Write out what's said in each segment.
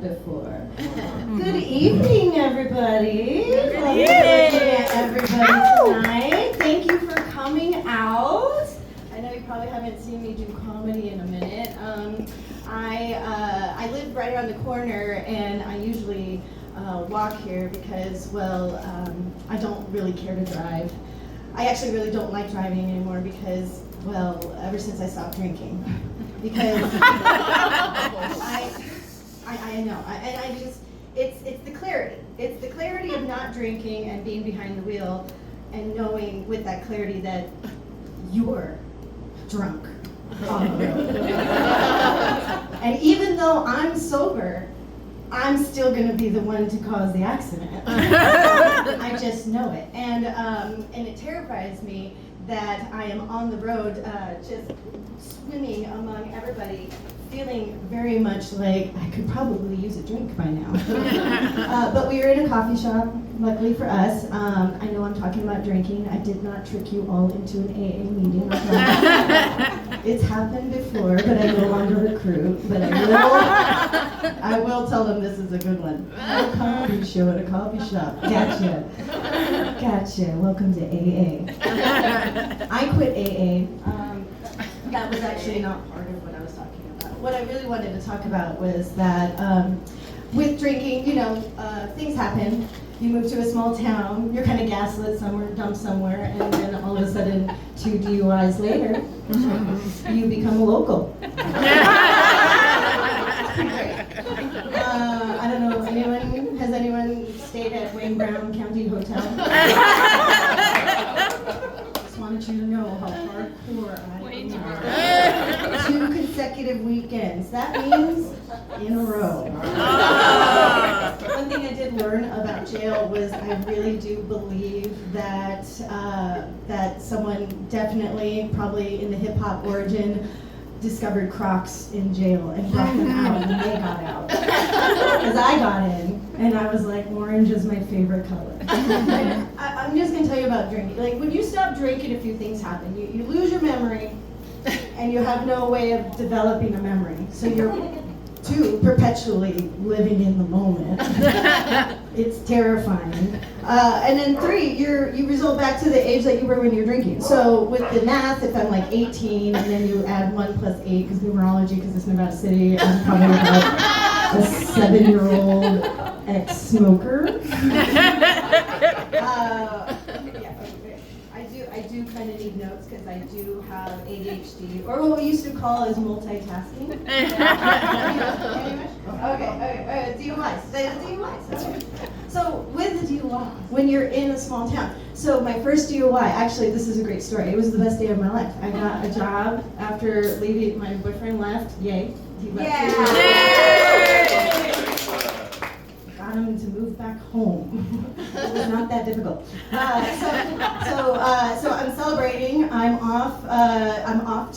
met before. Good evening, everybody. Good Lovely evening. looking at everybody tonight. Thank you for coming out. I know you probably haven't seen me do comedy in a minute. I live right around the corner, and I usually walk here because, well, I don't really care to drive. I actually really don't like driving anymore because, well, ever since I stopped drinking. Because I know, and I just, it's the clarity. It's the clarity of not drinking and being behind the wheel and knowing with that clarity that you're drunk on the road. And even though I'm sober, I'm still gonna be the one to cause the accident. I just know it. And it terrifies me that I am on the road just swimming among everybody, feeling very much like I could probably use a drink by now. But we were in a coffee shop, luckily for us. I know I'm talking about drinking. I did not trick you all into an AA meeting. It's happened before, but I no longer recruit. But I will tell them this is a good one. A comedy show at a coffee shop. Gotcha. Welcome to AA. I quit AA. That was actually not part of what I was talking about. What I really wanted to talk about was that with drinking, things happen. You move to a small town, you're kind of gaslit somewhere, dumped somewhere, and then all of a sudden, 2 DUIs later, you become a local. I don't know if has anyone stayed at Wayne Brown County Hotel? Just wanted you to know how hardcore I am. 2 consecutive weekends. That means in a row. One thing I did learn about jail was I really do believe that that someone definitely, probably in the hip hop origin, discovered Crocs in jail and brought them out and they got out. Because I got in and I was like, orange is my favorite color. I'm just going to tell you about drinking. Like when you stop drinking, a few things happen. You lose your memory and you have no way of developing a memory. So you're 2, perpetually living in the moment. It's terrifying. And then 3, you result back to the age that you were when you're drinking. So with the math, if I'm like 18 and then you add 1 + 8, because numerology, because it's Nevada City, I'm probably about a 7-year-old ex-smoker. I do kind of need notes because I do have ADHD, or what we used to call as multitasking. Okay, DUIs. Okay. So with the DUI, when you're in a small town, so my first DUI, actually this is a great story. It was the best day of my life. I got a job after leaving. My boyfriend left. Yay. He left. Yay! Got him to move back home. It was not that difficult. So I'm celebrating. I'm off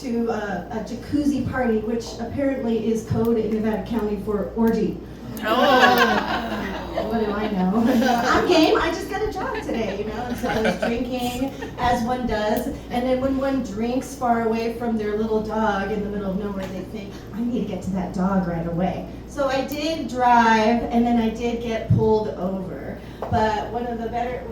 to a jacuzzi party, which apparently is code in Nevada County for orgy. What do I know? I'm game. I just got a job today, And so I was drinking, as one does. And then when one drinks far away from their little dog in the middle of nowhere, they think, I need to get to that dog right away. So I did drive, and then I did get pulled over. But one of the better,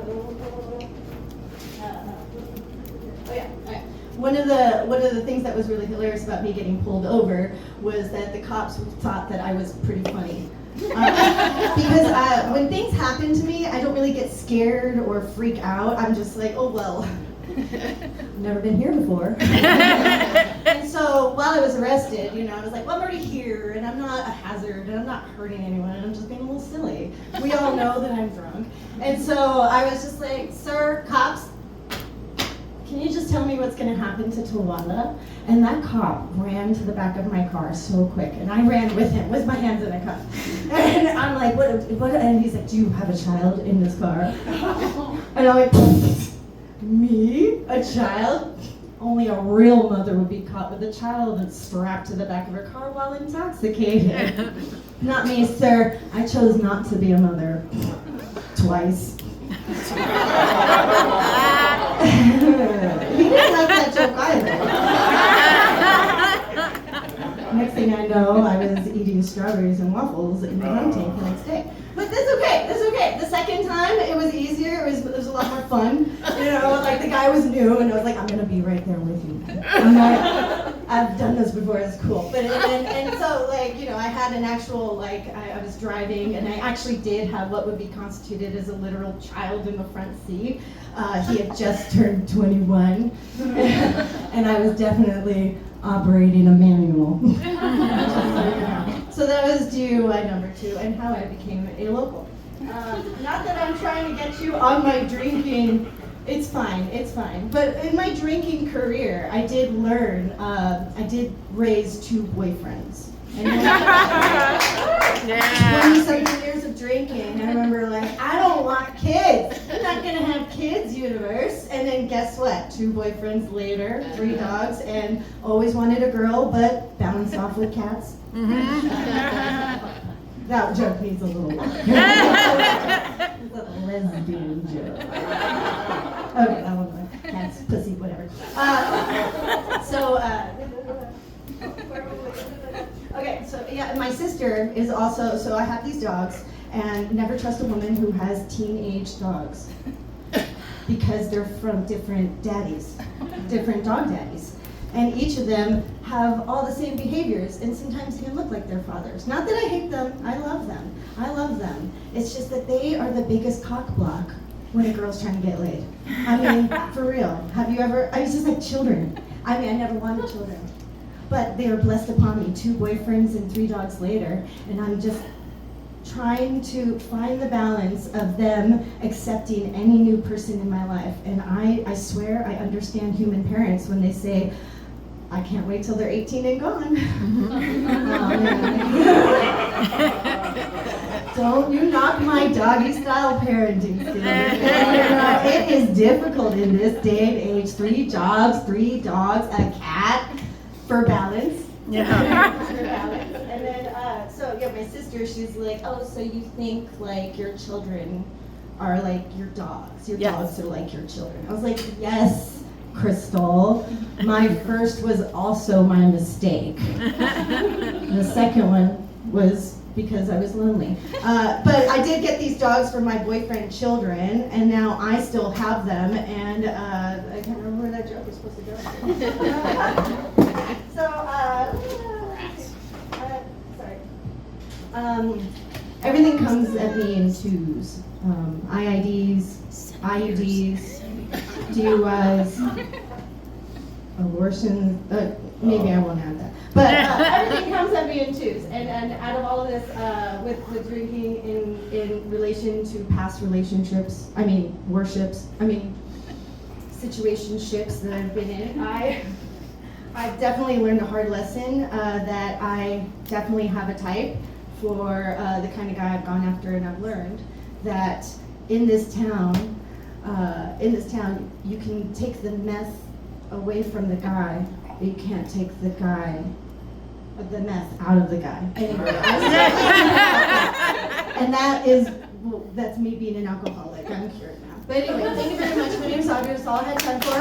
One of the things that was really hilarious about me getting pulled over was that the cops thought that I was pretty funny. Because when things happen to me, I don't really get scared or freak out. I'm just like, oh well, I've never been here before. And so while I was arrested, I was like, well, I'm already here, and I'm not a hazard, and I'm not hurting anyone, and I'm just being a little silly. We all know that I'm drunk. And so I was just like, sir, cops, can you just tell me what's going to happen to Tawanda? And that cop ran to the back of my car so quick, and I ran with him with my hands in a cuff. And I'm like, what? And he's like, do you have a child in this car? And I'm like, me? A child? Only a real mother would be caught with a child and strapped to the back of her car while intoxicated. Not me, sir. I chose not to be a mother. Twice. He didn't like that joke either. Next thing I know, I was eating eating strawberries and waffles in the dunk tank the next day. But that's okay. The second time, it was easier. It was a lot more fun. Like the guy was new, and I was like, I'm gonna be right there with you. I've done this before. It's cool. But and so I had an actual I was driving, and I actually did have what would be constituted as a literal child in the front seat. He had just turned 21, and I was definitely operating a manual. So that was DUI number 2, and how I became a local. Not that I'm trying to get you on my drinking. It's fine. But in my drinking career, I did learn. I did raise 2 boyfriends. And 20-something years of drinking, I remember I don't want kids. I'm not gonna have kids, universe. And then guess what? 2 boyfriends later, 3 dogs, and always wanted a girl, but balanced off with cats. That joke needs a little work. It's a lesbian joke. Okay, that one, cats, pussy, whatever. Okay, so yeah, my sister is also, so I have these dogs, and never trust a woman who has teenage dogs because they're from different daddies, different dog daddies. And each of them have all the same behaviors, and sometimes even look like their fathers. Not that I hate them, I love them. It's just that they are the biggest cock block when a girl's trying to get laid. I mean, for real. Have you ever, it's just like children. I mean, I never wanted children. But they are blessed upon me, 2 boyfriends and 3 dogs later, and I'm just trying to find the balance of them accepting any new person in my life. And I swear I understand human parents when they say, I can't wait till they're 18 and gone. Don't you knock my doggy style parenting skills. It is difficult in this day and age. 3 jobs, 3 dogs, a cat. For balance. Yeah. For balance. And then, my sister, she's like, oh, so you think your children are like your dogs. Your dogs are like your children. I was like, yes, Crystal. My first was also my mistake. The second one was because I was lonely. But I did get these dogs for my boyfriend children, and now I still have them, and I can't remember where that joke was supposed to go. Everything comes at me in 2s. IIDs, IUDs, DUIs, abortion. Maybe I won't add that. But everything comes at me in 2s. And out of all of this, with drinking in relation to past relationships, situationships that I've been in, I've definitely learned a hard lesson that I definitely have a type for the kind of guy I've gone after, and I've learned that in this town, you can take the meth away from the guy, but you can't take the meth out of the guy. Anyway, and that's me being an alcoholic. I'm cured now. But anyway, thank you very much. My name is Audrey. That's all I had time for.